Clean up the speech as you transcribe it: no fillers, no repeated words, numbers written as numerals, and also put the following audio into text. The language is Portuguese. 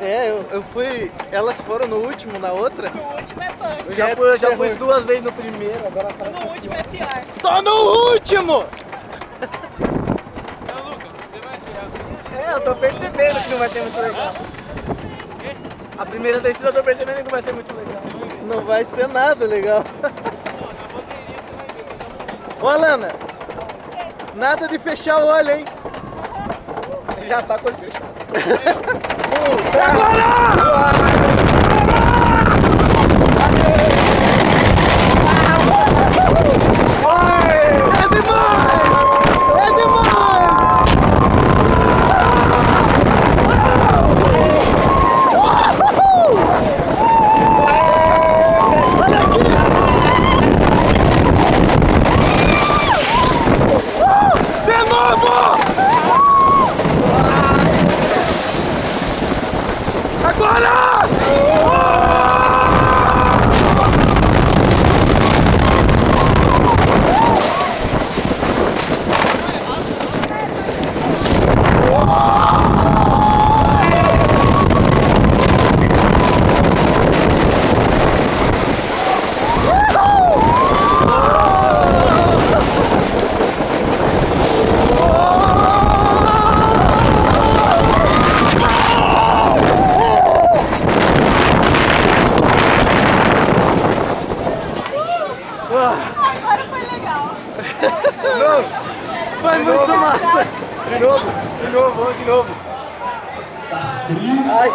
É, eu fui. Elas foram no último, na outra? No último é punk. Eu já fui 2 vezes no primeiro, agora parece No último é pior. Tô no último! Então, Lucas, você vai criar. É, eu tô percebendo que não vai ser muito legal. A primeira descida eu tô percebendo que vai ser muito legal. Não vai ser nada legal. Ô, Alana, nada de fechar o olho, hein? Já tá com ele fechado. É demais! É demais! Olha aqui! De novo! Agora! Agora foi legal. Foi muito massa! De novo, vamos de novo. Ai.